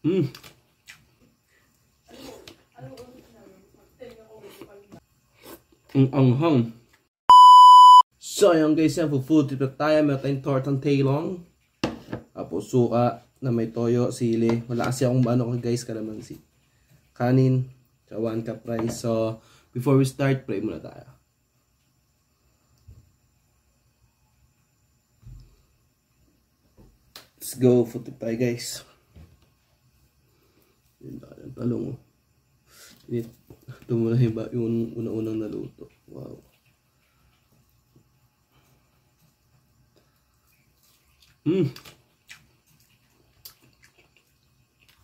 Mm. Ang anghang. So ayun guys, yan for food trip na tayo. Meron tayong tortang tailong. Tapos suka na may toyo, sili. Wala kasi akong ano guys, kalamansi. Kanin, sa 1 cup rice. So before we start, pray muna tayo. Let's go, food trip tayo guys. Yung talong. Ito muna yung unang naluto. Wow.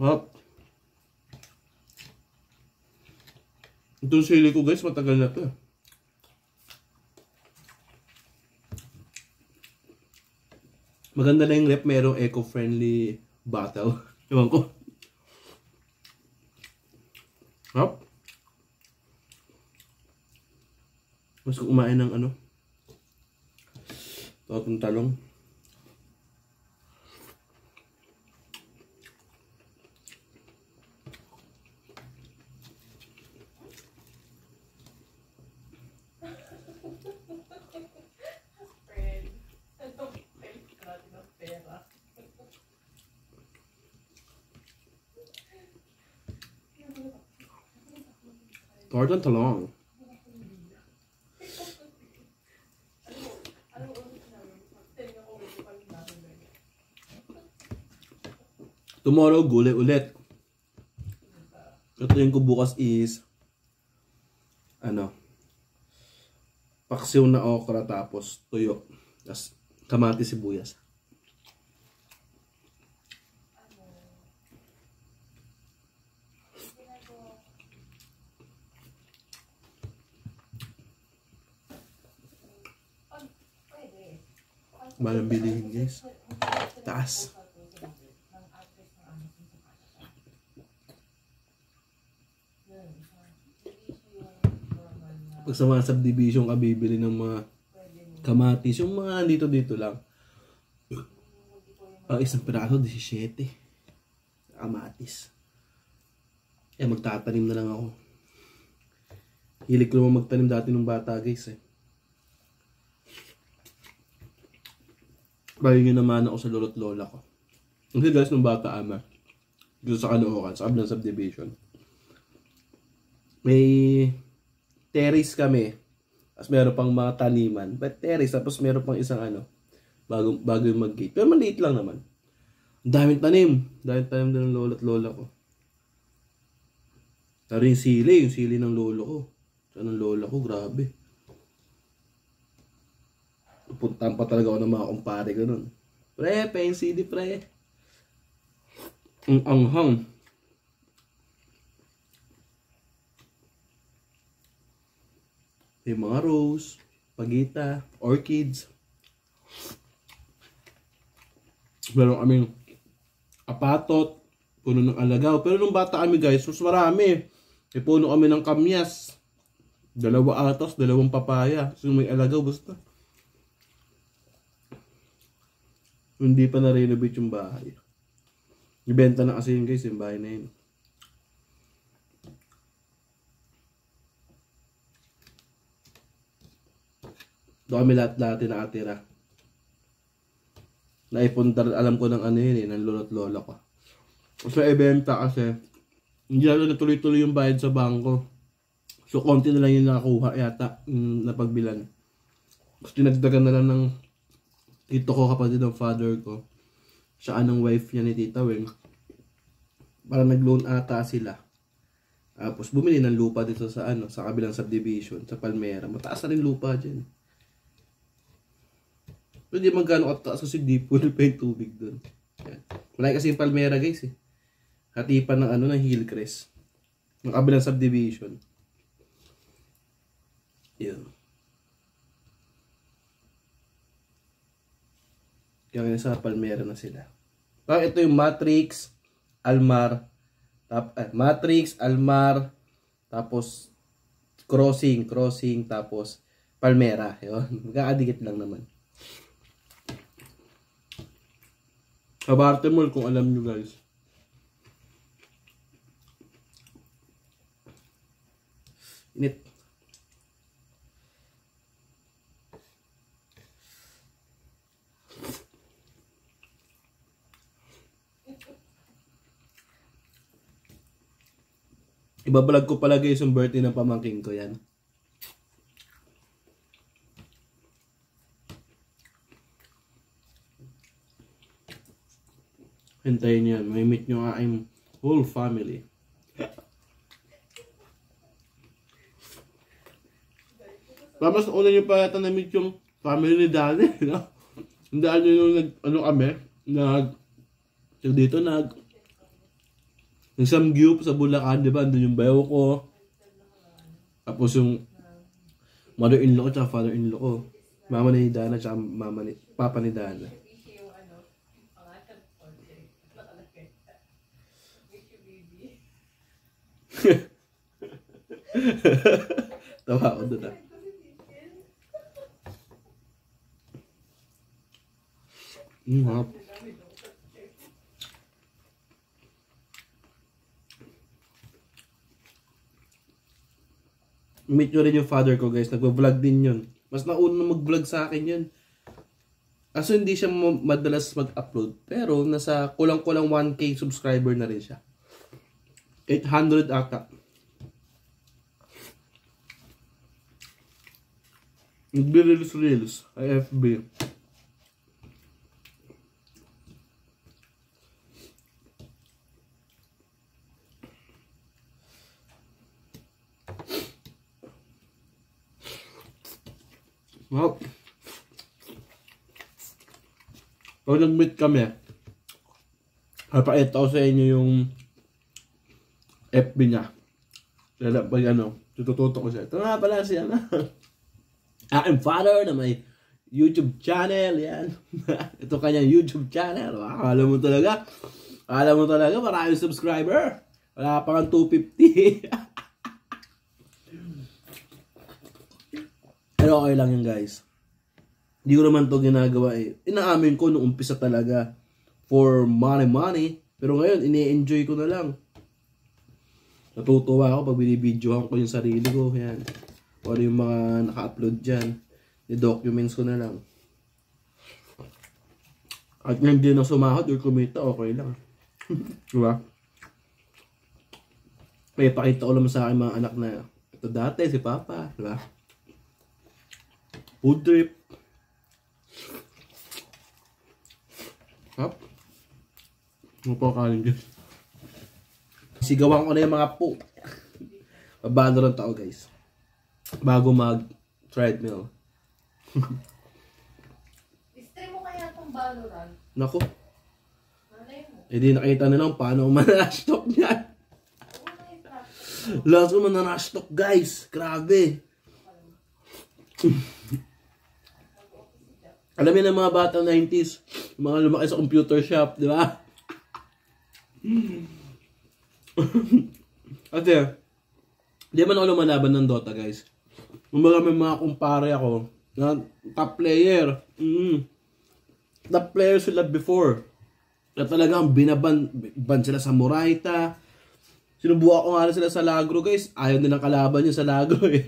Hop. Itong sili ko guys, matagal na to. Maganda na yung rep, merong eco-friendly bottle. Ewan ko. Hop. Mas kumain ng ano. Totong talong. Tortang talong. Tomorrow, gulay ulit. Ito yung ko bukas is ano, paksiw na okra tapos tuyo. Tapos kamatis, sibuyas. Malang bilihin guys. Taas. Pag sa mga subdivision ka bibili ng mga kamatis, yung mga dito lang. Ang isang piraso, 17. Kamatis. Eh, magtatanim na lang ako. Hilig ko naman magtanim dati nung bata guys eh. Bayo nyo naman ako sa lolo't lola ko. Kasi guys, nung bata ama, dito sa Caloocan, sa kabilang subdivision, may terrace kami. Tapos meron pang mga taniman. But terrace, tapos meron pang isang ano, bago yung mag-gate. Pero maliit lang naman. Ang daming tanim. Daming tanim din ng lolo't lola ko. Taro yung sili ng lolo ko. Saan ng lola ko, grabe. Puntaan pa talaga ako ng mga kumpare ko nun. Pre, pain CD pre. Ang anghang. May mga rose, pagita, orchids. Meron kaming apatot, puno ng alagaw. Pero nung bata kami guys, mas marami. May puno kami ng kamyas. 2 atos, 2 papaya. So may alagaw basta. Hindi pa na-renovate yung bahay. Ibenta na kasi yun guys, yung bahay na yun. Doon kami lahat nakatira. Naipundar, alam ko ng ano yun eh, ng lolo't lola ko. Sa ibenta kasi, hindi na natuloy-tuloy yung bayad sa bangko. So, konti na lang yung nakakuha yata, napagbilan. Tapos dinagdagan na lang ng tito ko, kapatid ng father ko. Siya anong wife niya ni Tita Weng. Parang nag-loan ata sila. Tapos bumili ng lupa dito sa ano, sa kabilang subdivision, sa Palmera. Mataas na rin lupa dyan. Pero di magkano kataas kasi di pool pa yung tubig doon. Malaki kasi yung Palmera guys eh. Hatipan ng ano, ng Hillcrest. Ng kabilang subdivision. Yun. Kaya sa Palmera na sila. Parang ito yung Matrix, Almar, tapos Crossing, tapos Palmera. Yun. Magkakadikit lang naman. Sa Bartemol, kung alam nyo guys. init. Ibablog ko pala guys yung birthday ng pamangking ko yan. Hintayin nyo yan. May meet nyo nga aking whole family. Mas una nyo pa yata na-meet yung family ni Danny. No? Hindi nyo yung nag-samgyup sa Bulacan, di ba? Andun yung bayaw ko. Tapos yung mother-in-law ko tsaka father-in-law ko. Mama ni Dana tsaka papa ni Dana. Tawa ako doon ah. Hap. Meet nyo rin yung father ko guys. Nagpa-vlog din yun. Mas nauna mag-vlog sa akin yun. Kaso hindi siya madalas mag-upload. Pero nasa kulang-kulang 1K subscriber na rin siya. 800 ata. Nagbe-reels FB. Well, pag nag-meet kami, papakita ko sa inyo yung FB niya. Kaya pag tututo ko siya. Ito nga pala siya na. Aking father na may YouTube channel. Yan. Ito kanyang YouTube channel. Akala mo talaga maraming subscriber. Wala pa kang 250. Pero okay lang yun guys. Hindi ko naman to ginagawa eh. Inaamin ko nung umpisa talaga. For money. Pero ngayon, ini-enjoy ko na lang. Natutuwa ako pag binibidyohan ko yung sarili ko. Yan. O ano yung mga naka-upload dyan. I-documents ko na lang. At hindi na sumahod or kumita, okay lang. Diba? May pakita ko naman sa akin mga anak na ito dati, si Papa. Diba? Food trip. Hop. Ano po kanin dyan? Sigawan ko na yung mga po. Babalo ng tao guys. Bago mag-treadmill. I-stream mo kaya itong Valorant? Naku. Malay mo. Eh di nakita nilang paano mananashtok niyan. Last ko mananashtok guys. Grabe. Alam niyo ng mga bata 90s, mga lumaki sa computer shop, di ba? Kasi, di man ako lumalaban ng Dota, guys. Kumbaga may mga kumpare ako na top player. Top player sila before. Na talagang binaban sila sa Moraita. Sinubukan ko nga sila sa Lagro, guys. Ayaw nilang kalaban yun sa Lagro, eh.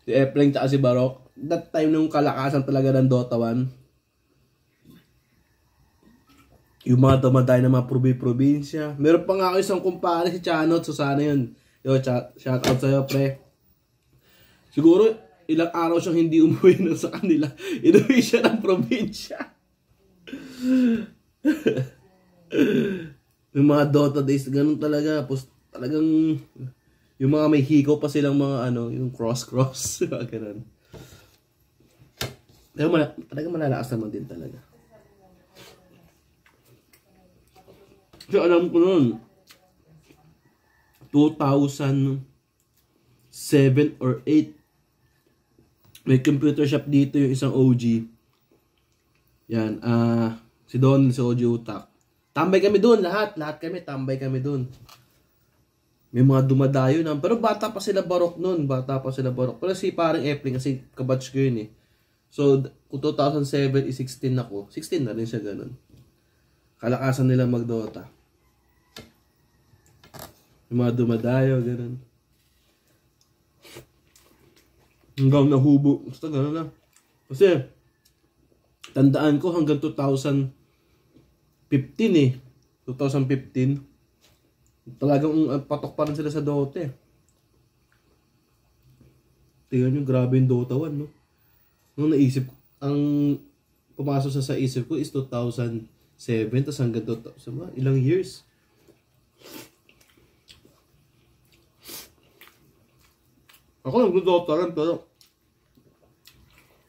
Si Epling tsaka si Barok. That time nung kalakasan talaga ng Dota 1. Yung mga dumaday ng mga probinsya. Meron pa nga ako isang kumpare si Chanot. So sana yun. Yo, shout out sa'yo, pre. Siguro ilang araw siyang hindi umuwi na sa kanila. Inuwi siya ng probinsya. Yung mga Dota days, ganun talaga. Tapos talagang yung mga may hikaw pa silang mga yung cross. Ganun. Pero talagang malalakas naman din talaga. Kasi alam ko noon, 2007 or 8, may computer shop dito yung isang OG. Yan, si Don, si OG Utak. Tambay kami doon, lahat kami, tambay kami doon. May mga dumadayo na, pero bata pa sila Barok noon, Pero si parang Epling, kasi kabatch ko yun eh. So, kung 2007 is 16 ako, 16 na rin siya ganun. Kalakasan nila mag-Dota. Yung mga dumadayo, ganun. Hanggang nahubo. Basta gano'n na. Kasi, tandaan ko hanggang 2015 eh. 2015. Talagang patok pa rin sila sa Dota eh. Tingnan nyo, grabe yung Dota 1, no? Nung naisip, ang pumasok sa isip ko is 2007, tas hanggang 2000, ilang years? Ako nag-Dota rin, pero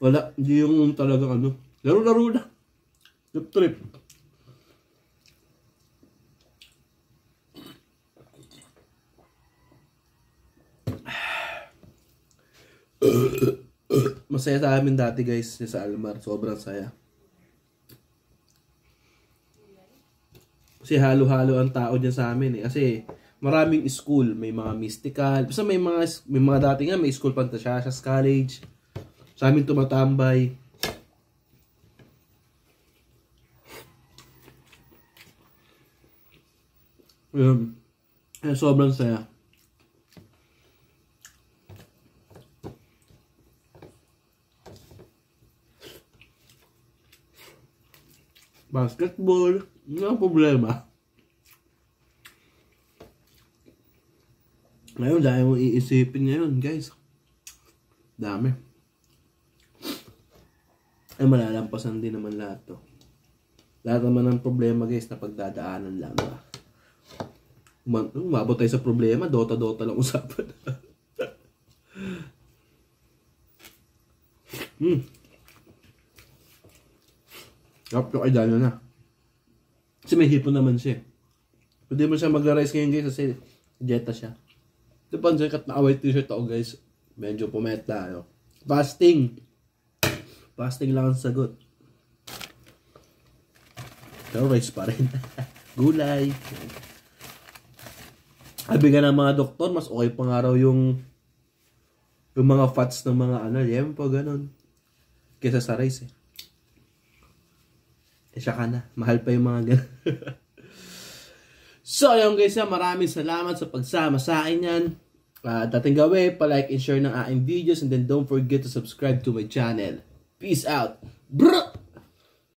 wala, hindi yung talagang ano. Laro-laro na. Trip-trip. Masaya sa amin dati guys, sa Almar. Sobrang saya. Kasi halo-halo ang tao dyan sa amin eh. Kasi maraming school, may mga mystical. Basta may mga dati nga, may school Pantasiasas College. Sa amin tumatambay. Sobrang saya. Basketball, walang problema. Ngayon, dahil mo iisipin ngayon, guys. Dami. Ay, malalampasan din naman lahat to. Lahat naman ng problema, guys, na pagdadaanan lang. Umabot tayo sa problema, Dota lang usapan. Kapyo kay Dano na. Kasi may hipon naman siya. Pwede mo siya mag-rise ngayon, guys, kasi Jetta siya. Ito pa, kat na white t-shirt ako, guys. Medyo pumeta, no? Fasting. Fasting lang ang sagot. Pero rice pa rin. Gulay. Sabi nga ng mga doktor, mas okay pa nga raw yung mga fats ng mga yempo, ganun. Kesa sa rice, eh. Siya ka na. Mahal pa yung mga ganun. So, ayun guys, maraming salamat sa pagsama sa akin yan. Dating gawin, pa-like and share ng aking videos, and then don't forget to subscribe to my channel. Peace out. Brr!